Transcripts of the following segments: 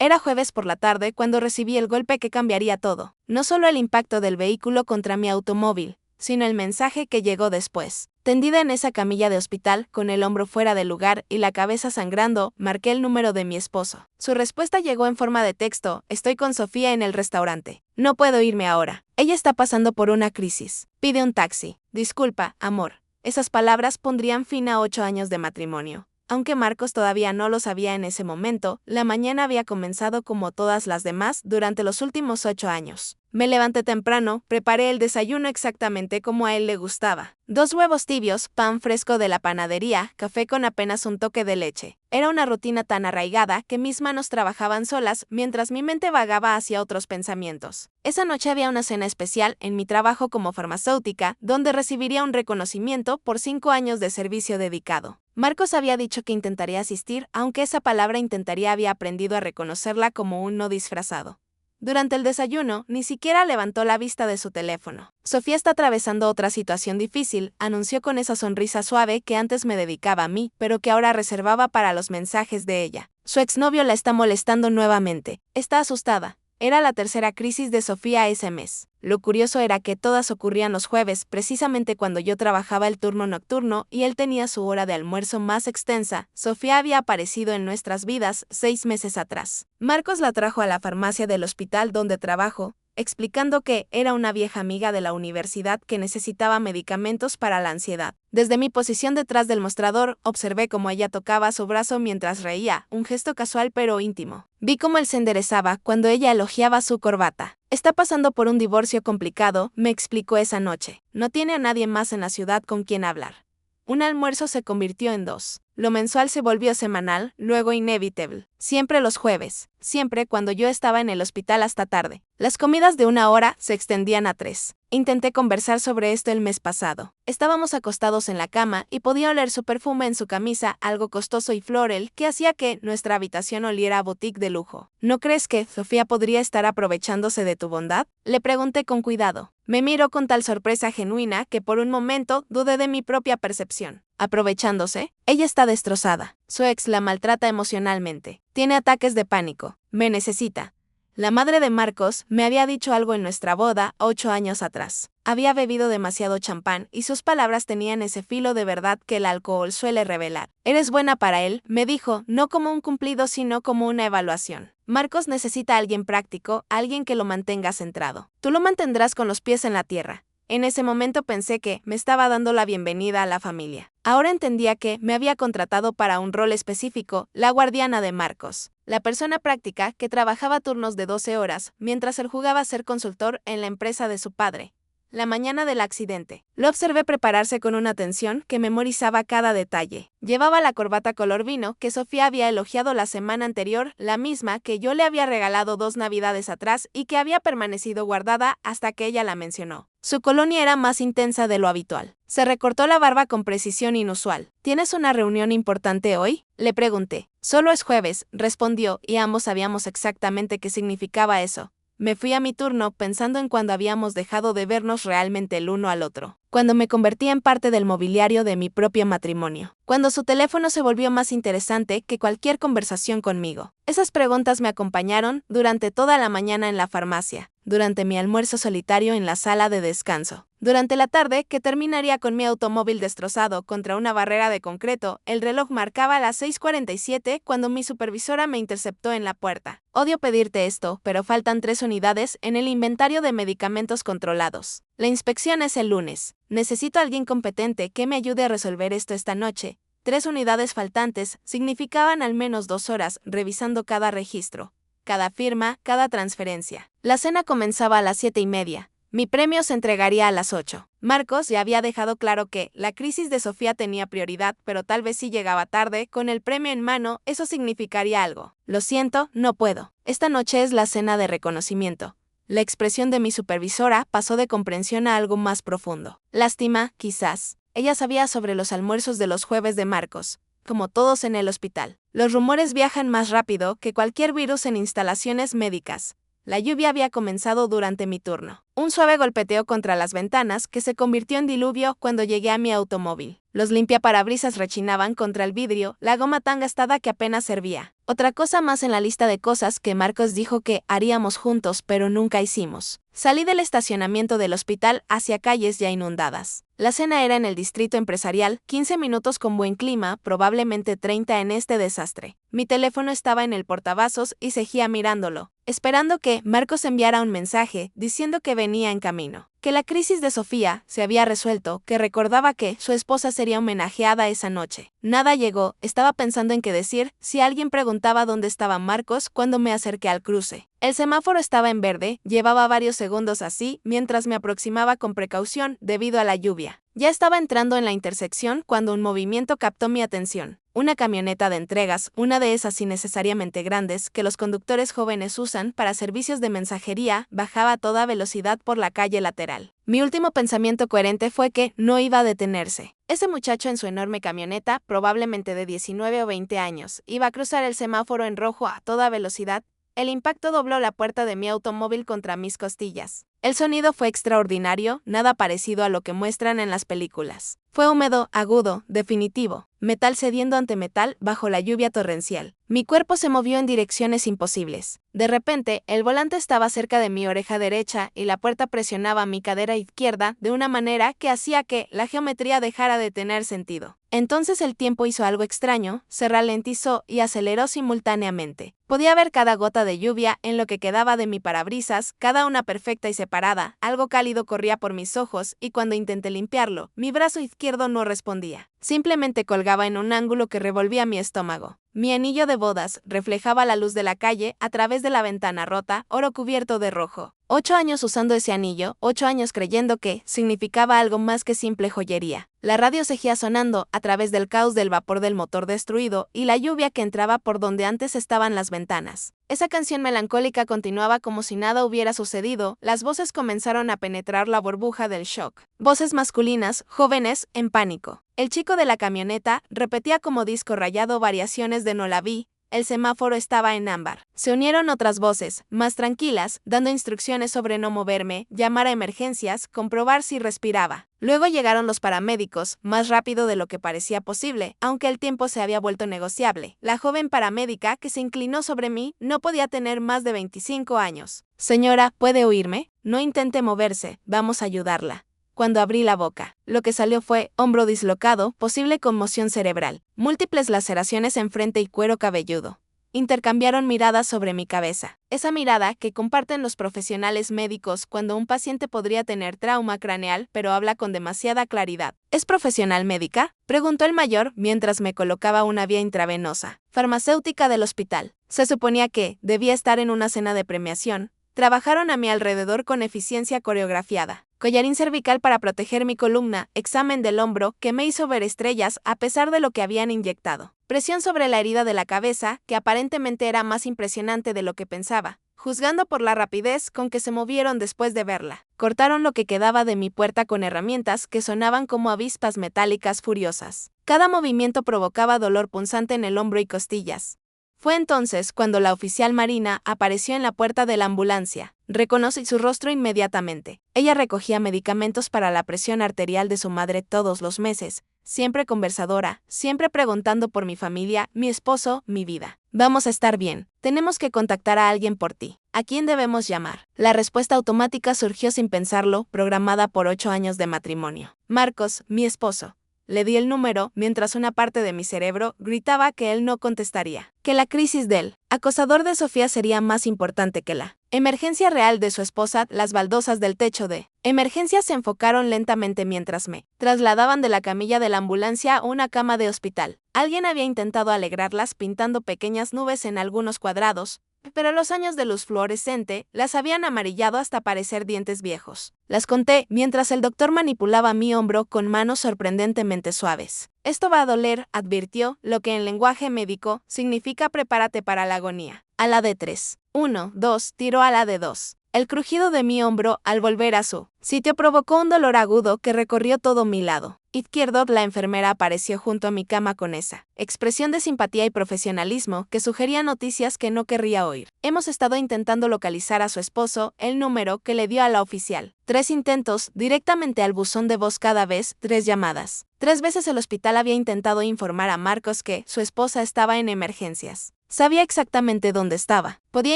Era jueves por la tarde cuando recibí el golpe que cambiaría todo. No solo el impacto del vehículo contra mi automóvil, sino el mensaje que llegó después. Tendida en esa camilla de hospital, con el hombro fuera del lugar y la cabeza sangrando, marqué el número de mi esposo. Su respuesta llegó en forma de texto: estoy con Sofía en el restaurante. No puedo irme ahora. Ella está pasando por una crisis. Pide un taxi. Disculpa, amor. Esas palabras pondrían fin a 8 años de matrimonio. Aunque Marcos todavía no lo sabía en ese momento, la mañana había comenzado como todas las demás durante los últimos 8 años. Me levanté temprano, preparé el desayuno exactamente como a él le gustaba. 2 huevos tibios, pan fresco de la panadería, café con apenas un toque de leche. Era una rutina tan arraigada que mis manos trabajaban solas mientras mi mente vagaba hacia otros pensamientos. Esa noche había una cena especial en mi trabajo como farmacéutica, donde recibiría un reconocimiento por 5 años de servicio dedicado. Marcos había dicho que intentaría asistir, aunque esa palabra intentaría había aprendido a reconocerla como un no disfrazado. Durante el desayuno, ni siquiera levantó la vista de su teléfono. Sofía está atravesando otra situación difícil, anunció con esa sonrisa suave que antes me dedicaba a mí, pero que ahora reservaba para los mensajes de ella. Su exnovio la está molestando nuevamente. Está asustada. Era la tercera crisis de Sofía ese mes. Lo curioso era que todas ocurrían los jueves, precisamente cuando yo trabajaba el turno nocturno y él tenía su hora de almuerzo más extensa. Sofía había aparecido en nuestras vidas 6 meses atrás. Marcos la trajo a la farmacia del hospital donde trabajo, explicando que era una vieja amiga de la universidad que necesitaba medicamentos para la ansiedad. Desde mi posición detrás del mostrador, observé cómo ella tocaba su brazo mientras reía, un gesto casual pero íntimo. Vi cómo él se enderezaba cuando ella elogiaba su corbata. Está pasando por un divorcio complicado, me explicó esa noche. No tiene a nadie más en la ciudad con quien hablar. Un almuerzo se convirtió en 2. Lo mensual se volvió semanal, luego inevitable. Siempre los jueves, siempre cuando yo estaba en el hospital hasta tarde. Las comidas de 1 hora se extendían a 3. Intenté conversar sobre esto el mes pasado. Estábamos acostados en la cama y podía oler su perfume en su camisa, algo costoso y floral, que hacía que nuestra habitación oliera a boutique de lujo. ¿No crees que Sofía podría estar aprovechándose de tu bondad? Le pregunté con cuidado. Me miró con tal sorpresa genuina que por un momento dudé de mi propia percepción. ¿Aprovechándose? Ella está destrozada. Su ex la maltrata emocionalmente. Tiene ataques de pánico. Me necesita. La madre de Marcos me había dicho algo en nuestra boda 8 años atrás. Había bebido demasiado champán y sus palabras tenían ese filo de verdad que el alcohol suele revelar. Eres buena para él, me dijo, no como un cumplido sino como una evaluación. Marcos necesita a alguien práctico, alguien que lo mantenga centrado. Tú lo mantendrás con los pies en la tierra. En ese momento pensé que me estaba dando la bienvenida a la familia. Ahora entendía que me había contratado para un rol específico, la guardiana de Marcos, la persona práctica que trabajaba turnos de 12 horas, mientras él jugaba a ser consultor en la empresa de su padre. La mañana del accidente. Lo observé prepararse con una atención que memorizaba cada detalle. Llevaba la corbata color vino que Sofía había elogiado la semana anterior, la misma que yo le había regalado 2 navidades atrás y que había permanecido guardada hasta que ella la mencionó. Su colonia era más intensa de lo habitual. Se recortó la barba con precisión inusual. ¿Tienes una reunión importante hoy?, le pregunté. Solo es jueves, respondió, y ambos sabíamos exactamente qué significaba eso. Me fui a mi turno pensando en cuando habíamos dejado de vernos realmente el uno al otro. Cuando me convertí en parte del mobiliario de mi propio matrimonio. Cuando su teléfono se volvió más interesante que cualquier conversación conmigo. Esas preguntas me acompañaron durante toda la mañana en la farmacia, durante mi almuerzo solitario en la sala de descanso. Durante la tarde, que terminaría con mi automóvil destrozado contra una barrera de concreto, el reloj marcaba las 6:47 cuando mi supervisora me interceptó en la puerta. Odio pedirte esto, pero faltan 3 unidades en el inventario de medicamentos controlados. La inspección es el lunes. Necesito a alguien competente que me ayude a resolver esto esta noche. 3 unidades faltantes significaban al menos 2 horas revisando cada registro, cada firma, cada transferencia. La cena comenzaba a las 7:30. Mi premio se entregaría a las 8. Marcos ya había dejado claro que la crisis de Sofía tenía prioridad, pero tal vez si llegaba tarde, con el premio en mano, eso significaría algo. Lo siento, no puedo. Esta noche es la cena de reconocimiento. La expresión de mi supervisora pasó de comprensión a algo más profundo. Lástima, quizás. Ella sabía sobre los almuerzos de los jueves de Marcos, como todos en el hospital. Los rumores viajan más rápido que cualquier virus en instalaciones médicas. La lluvia había comenzado durante mi turno. Un suave golpeteo contra las ventanas que se convirtió en diluvio cuando llegué a mi automóvil. Los limpiaparabrisas rechinaban contra el vidrio, la goma tan gastada que apenas servía. Otra cosa más en la lista de cosas que Marcos dijo que haríamos juntos, pero nunca hicimos. Salí del estacionamiento del hospital hacia calles ya inundadas. La cena era en el distrito empresarial, 15 minutos con buen clima, probablemente 30 en este desastre. Mi teléfono estaba en el portavasos y seguía mirándolo, esperando que Marcos enviara un mensaje diciendo que venía en camino, que la crisis de Sofía se había resuelto, que recordaba que su esposa sería homenajeada esa noche. Nada llegó, estaba pensando en qué decir si alguien preguntaba dónde estaba Marcos cuando me acerqué al cruce. El semáforo estaba en verde, llevaba varios segundos así mientras me aproximaba con precaución debido a la lluvia. Ya estaba entrando en la intersección cuando un movimiento captó mi atención. Una camioneta de entregas, una de esas innecesariamente grandes que los conductores jóvenes usan para servicios de mensajería, bajaba a toda velocidad por la calle lateral. Mi último pensamiento coherente fue que no iba a detenerse. Ese muchacho en su enorme camioneta, probablemente de 19 o 20 años, iba a cruzar el semáforo en rojo a toda velocidad. El impacto dobló la puerta de mi automóvil contra mis costillas. El sonido fue extraordinario, nada parecido a lo que muestran en las películas. Fue húmedo, agudo, definitivo, metal cediendo ante metal bajo la lluvia torrencial. Mi cuerpo se movió en direcciones imposibles. De repente, el volante estaba cerca de mi oreja derecha y la puerta presionaba mi cadera izquierda de una manera que hacía que la geometría dejara de tener sentido. Entonces el tiempo hizo algo extraño, se ralentizó y aceleró simultáneamente. Podía ver cada gota de lluvia en lo que quedaba de mi parabrisas, cada una perfecta y separada. Algo cálido corría por mis ojos y cuando intenté limpiarlo, mi brazo izquierdo no respondía. Simplemente colgaba en un ángulo que revolvía mi estómago. Mi anillo de bodas reflejaba la luz de la calle a través de la ventana rota, oro cubierto de rojo. 8 años usando ese anillo, 8 años creyendo que significaba algo más que simple joyería. La radio seguía sonando a través del caos del vapor del motor destruido y la lluvia que entraba por donde antes estaban las ventanas. Esa canción melancólica continuaba como si nada hubiera sucedido, las voces comenzaron a penetrar la burbuja del shock. Voces masculinas, jóvenes, en pánico. El chico de la camioneta repetía como disco rayado variaciones de No la vi. El semáforo estaba en ámbar. Se unieron otras voces, más tranquilas, dando instrucciones sobre no moverme, llamar a emergencias, comprobar si respiraba. Luego llegaron los paramédicos, más rápido de lo que parecía posible, aunque el tiempo se había vuelto negociable. La joven paramédica que se inclinó sobre mí no podía tener más de 25 años. Señora, ¿puede oírme? No intente moverse, vamos a ayudarla. Cuando abrí la boca, lo que salió fue hombro dislocado, posible conmoción cerebral, múltiples laceraciones en frente y cuero cabelludo. Intercambiaron miradas sobre mi cabeza, esa mirada que comparten los profesionales médicos cuando un paciente podría tener trauma craneal pero habla con demasiada claridad. ¿Es profesional médica?, preguntó el mayor mientras me colocaba una vía intravenosa. Farmacéutica del hospital. Se suponía que debía estar en una cena de premiación. Trabajaron a mi alrededor con eficiencia coreografiada. Collarín cervical para proteger mi columna, examen del hombro que me hizo ver estrellas a pesar de lo que habían inyectado. Presión sobre la herida de la cabeza, que aparentemente era más impresionante de lo que pensaba, juzgando por la rapidez con que se movieron después de verla. Cortaron lo que quedaba de mi puerta con herramientas que sonaban como avispas metálicas furiosas. Cada movimiento provocaba dolor punzante en el hombro y costillas. Fue entonces cuando la oficial marina apareció en la puerta de la ambulancia. Reconocí su rostro inmediatamente. Ella recogía medicamentos para la presión arterial de su madre todos los meses, siempre conversadora, siempre preguntando por mi familia, mi esposo, mi vida. Vamos a estar bien. Tenemos que contactar a alguien por ti. ¿A quién debemos llamar? La respuesta automática surgió sin pensarlo, programada por 8 años de matrimonio. Marcos, mi esposo. Le di el número, mientras una parte de mi cerebro gritaba que él no contestaría, que la crisis del acosador de Sofía sería más importante que la emergencia real de su esposa. Las baldosas del techo de emergencia se enfocaron lentamente mientras me trasladaban de la camilla de la ambulancia a una cama de hospital. Alguien había intentado alegrarlas pintando pequeñas nubes en algunos cuadrados, pero los años de luz fluorescente las habían amarillado hasta parecer dientes viejos. Las conté mientras el doctor manipulaba mi hombro con manos sorprendentemente suaves. Esto va a doler, advirtió, lo que en lenguaje médico significa prepárate para la agonía. A la de 3. 1, 2, tiró a la de 2. El crujido de mi hombro al volver a su sitio provocó un dolor agudo que recorrió todo mi lado izquierdo. La enfermera apareció junto a mi cama con esa expresión de simpatía y profesionalismo que sugería noticias que no querría oír. Hemos estado intentando localizar a su esposo, el número que le dio a la oficial. 3 intentos, directamente al buzón de voz cada vez, 3 llamadas. 3 veces el hospital había intentado informar a Marcos que su esposa estaba en emergencias. Sabía exactamente dónde estaba. Podía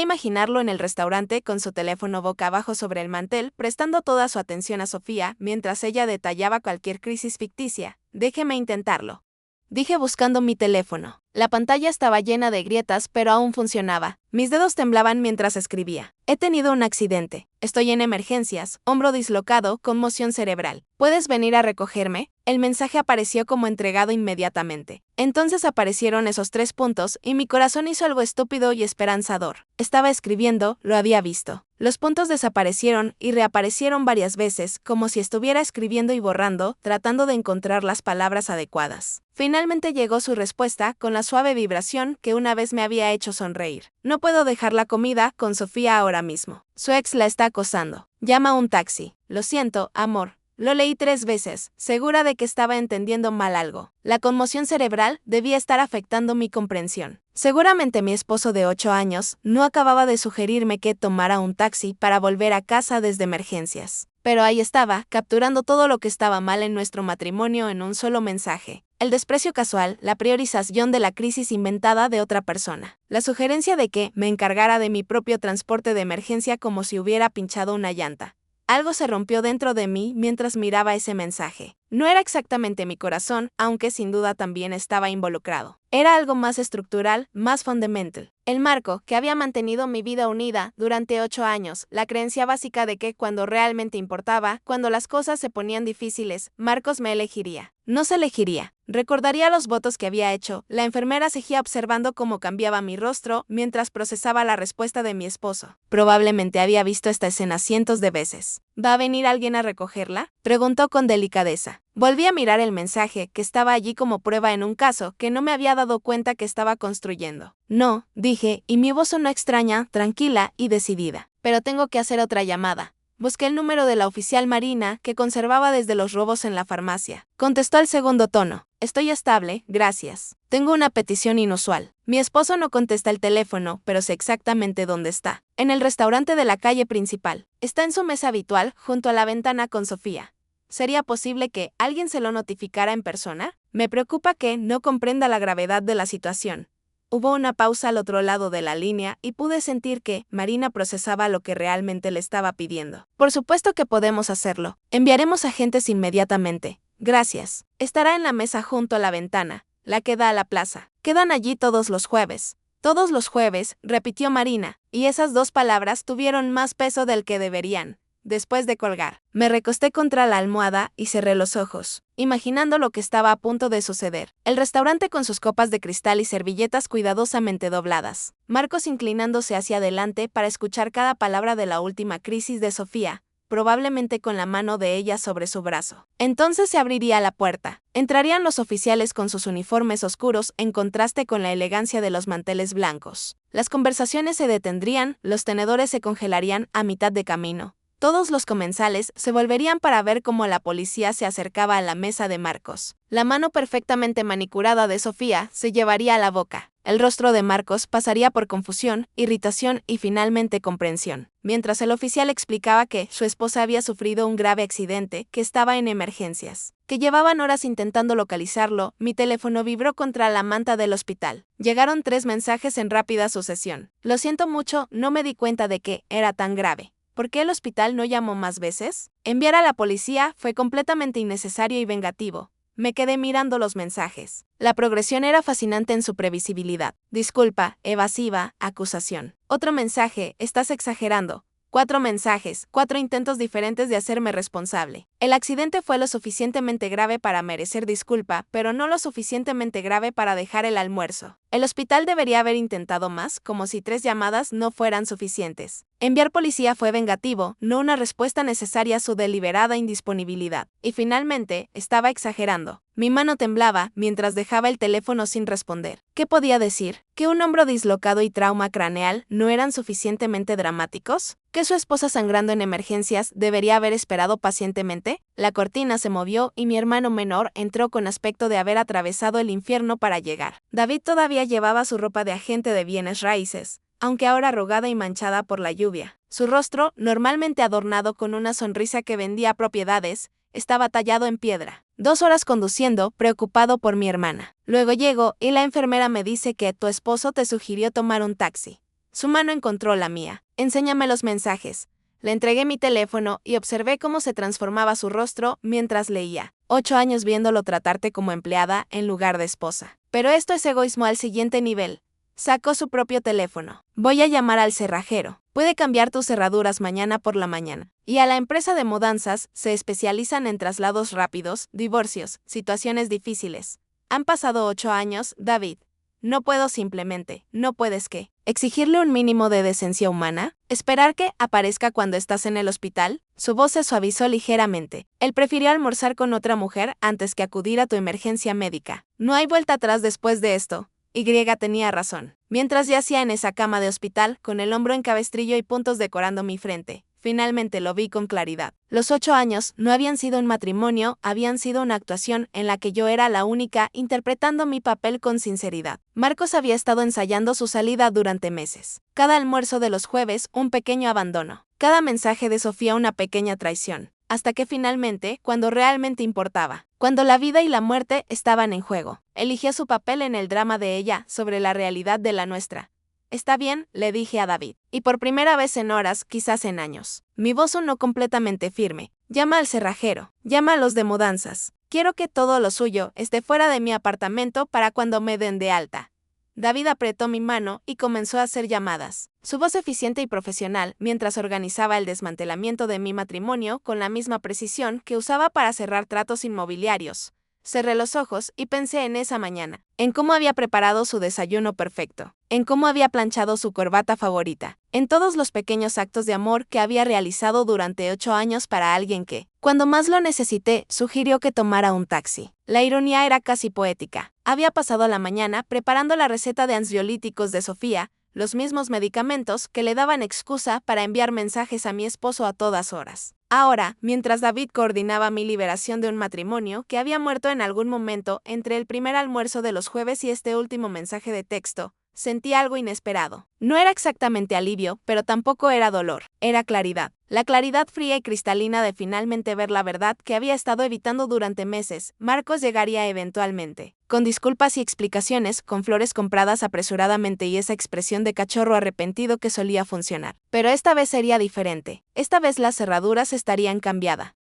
imaginarlo en el restaurante con su teléfono boca abajo sobre el mantel, prestando toda su atención a Sofía mientras ella detallaba cualquier crisis ficticia. Déjeme intentarlo, dije buscando mi teléfono. La pantalla estaba llena de grietas, pero aún funcionaba. Mis dedos temblaban mientras escribía. He tenido un accidente. Estoy en emergencias, hombro dislocado, conmoción cerebral. ¿Puedes venir a recogerme? El mensaje apareció como entregado inmediatamente. Entonces aparecieron esos 3 puntos y mi corazón hizo algo estúpido y esperanzador. Estaba escribiendo, lo había visto. Los puntos desaparecieron y reaparecieron varias veces, como si estuviera escribiendo y borrando, tratando de encontrar las palabras adecuadas. Finalmente llegó su respuesta con la suave vibración que una vez me había hecho sonreír. No puedo dejar la comida con Sofía ahora mismo. Su ex la está acosando. Llama un taxi. Lo siento, amor. Lo leí 3 veces, segura de que estaba entendiendo mal algo. La conmoción cerebral debía estar afectando mi comprensión. Seguramente mi esposo de 8 años no acababa de sugerirme que tomara un taxi para volver a casa desde emergencias. Pero ahí estaba, capturando todo lo que estaba mal en nuestro matrimonio en un solo mensaje. El desprecio casual, la priorización de la crisis inventada de otra persona. La sugerencia de que me encargara de mi propio transporte de emergencia como si hubiera pinchado una llanta. Algo se rompió dentro de mí mientras miraba ese mensaje. No era exactamente mi corazón, aunque sin duda también estaba involucrado. Era algo más estructural, más fundamental. El marco que había mantenido mi vida unida durante 8 años, la creencia básica de que cuando realmente importaba, cuando las cosas se ponían difíciles, Marcos me elegiría. No se elegiría. Recordaría los votos que había hecho. La enfermera seguía observando cómo cambiaba mi rostro mientras procesaba la respuesta de mi esposo. Probablemente había visto esta escena cientos de veces. ¿Va a venir alguien a recogerla?, preguntó con delicadeza. Volví a mirar el mensaje, que estaba allí como prueba en un caso que no me había dado cuenta que estaba construyendo. No, dije, y mi voz sonó extraña, tranquila y decidida. Pero tengo que hacer otra llamada. Busqué el número de la oficial Marina, que conservaba desde los robos en la farmacia. Contestó al segundo tono. Estoy estable, gracias. Tengo una petición inusual. Mi esposo no contesta el teléfono, pero sé exactamente dónde está. En el restaurante de la calle principal. Está en su mesa habitual, junto a la ventana con Sofía. ¿Sería posible que alguien se lo notificara en persona? Me preocupa que no comprenda la gravedad de la situación. Hubo una pausa al otro lado de la línea y pude sentir que Marina procesaba lo que realmente le estaba pidiendo. Por supuesto que podemos hacerlo. Enviaremos agentes inmediatamente. Gracias. Estará en la mesa junto a la ventana, la que da a la plaza. Quedan allí todos los jueves. Todos los jueves, repitió Marina, y esas 2 palabras tuvieron más peso del que deberían. Después de colgar, me recosté contra la almohada y cerré los ojos, imaginando lo que estaba a punto de suceder. El restaurante con sus copas de cristal y servilletas cuidadosamente dobladas. Marcos inclinándose hacia adelante para escuchar cada palabra de la última crisis de Sofía, probablemente con la mano de ella sobre su brazo. Entonces se abriría la puerta. Entrarían los oficiales con sus uniformes oscuros en contraste con la elegancia de los manteles blancos. Las conversaciones se detendrían, los tenedores se congelarían a mitad de camino. Todos los comensales se volverían para ver cómo la policía se acercaba a la mesa de Marcos. La mano perfectamente manicurada de Sofía se llevaría a la boca. El rostro de Marcos pasaría por confusión, irritación y finalmente comprensión. Mientras el oficial explicaba que su esposa había sufrido un grave accidente, que estaba en emergencias, que llevaban horas intentando localizarlo, mi teléfono vibró contra la manta del hospital. Llegaron 3 mensajes en rápida sucesión. Lo siento mucho, no me di cuenta de que era tan grave. ¿Por qué el hospital no llamó más veces? Enviar a la policía fue completamente innecesario y vengativo. Me quedé mirando los mensajes. La progresión era fascinante en su previsibilidad. Disculpa, evasiva, acusación. Otro mensaje, estás exagerando. 4 mensajes, 4 intentos diferentes de hacerme responsable. El accidente fue lo suficientemente grave para merecer disculpa, pero no lo suficientemente grave para dejar el almuerzo. El hospital debería haber intentado más, como si 3 llamadas no fueran suficientes. Enviar policía fue vengativo, no una respuesta necesaria a su deliberada indisponibilidad. Y finalmente, estaba exagerando. Mi mano temblaba mientras dejaba el teléfono sin responder. ¿Qué podía decir? ¿Que un hombro dislocado y trauma craneal no eran suficientemente dramáticos? ¿Que su esposa sangrando en emergencias debería haber esperado pacientemente? La cortina se movió y mi hermano menor entró con aspecto de haber atravesado el infierno para llegar. David todavía llevaba su ropa de agente de bienes raíces, aunque ahora arrugada y manchada por la lluvia. Su rostro, normalmente adornado con una sonrisa que vendía propiedades, estaba tallado en piedra. 2 horas conduciendo, preocupado por mi hermana. Luego llego y la enfermera me dice que tu esposo te sugirió tomar un taxi. Su mano encontró la mía. Enséñame los mensajes. Le entregué mi teléfono y observé cómo se transformaba su rostro mientras leía. 8 años viéndolo tratarte como empleada en lugar de esposa. Pero esto es egoísmo al siguiente nivel. Sacó su propio teléfono. Voy a llamar al cerrajero. Puede cambiar tus cerraduras mañana por la mañana. Y a la empresa de mudanzas se especializan en traslados rápidos, divorcios, situaciones difíciles. Han pasado 8 años, David. No puedo simplemente, no puedes ¿qué? ¿Exigirle un mínimo de decencia humana? ¿Esperar que aparezca cuando estás en el hospital? Su voz se suavizó ligeramente. Él prefirió almorzar con otra mujer antes que acudir a tu emergencia médica. No hay vuelta atrás después de esto. Y tenía razón. Mientras yacía en esa cama de hospital, con el hombro en cabestrillo y puntos decorando mi frente, finalmente lo vi con claridad. Los 8 años no habían sido un matrimonio, habían sido una actuación en la que yo era la única, interpretando mi papel con sinceridad. Marcos había estado ensayando su salida durante meses. Cada almuerzo de los jueves, un pequeño abandono. Cada mensaje de Sofía una pequeña traición. Hasta que finalmente, cuando realmente importaba, cuando la vida y la muerte estaban en juego, eligió su papel en el drama de ella sobre la realidad de la nuestra. Está bien, le dije a David, y por primera vez en horas, quizás en años. Mi voz sonó completamente firme. Llama al cerrajero, llama a los de mudanzas. Quiero que todo lo suyo esté fuera de mi apartamento para cuando me den de alta. David apretó mi mano y comenzó a hacer llamadas. Su voz eficiente y profesional mientras organizaba el desmantelamiento de mi matrimonio con la misma precisión que usaba para cerrar tratos inmobiliarios. Cerré los ojos y pensé en esa mañana, en cómo había preparado su desayuno perfecto, en cómo había planchado su corbata favorita, en todos los pequeños actos de amor que había realizado durante 8 años para alguien que, cuando más lo necesité, sugirió que tomara un taxi. La ironía era casi poética. Había pasado la mañana preparando la receta de ansiolíticos de Sofía, los mismos medicamentos que le daban excusa para enviar mensajes a mi esposo a todas horas. Ahora, mientras David coordinaba mi liberación de un matrimonio que había muerto en algún momento entre el primer almuerzo de los jueves y este último mensaje de texto, sentí algo inesperado. No era exactamente alivio, pero tampoco era dolor. Era claridad. La claridad fría y cristalina de finalmente ver la verdad que había estado evitando durante meses. Marcos llegaría eventualmente. Con disculpas y explicaciones, con flores compradas apresuradamente y esa expresión de cachorro arrepentido que solía funcionar. Pero esta vez sería diferente. Esta vez las cerraduras estarían cambiadas.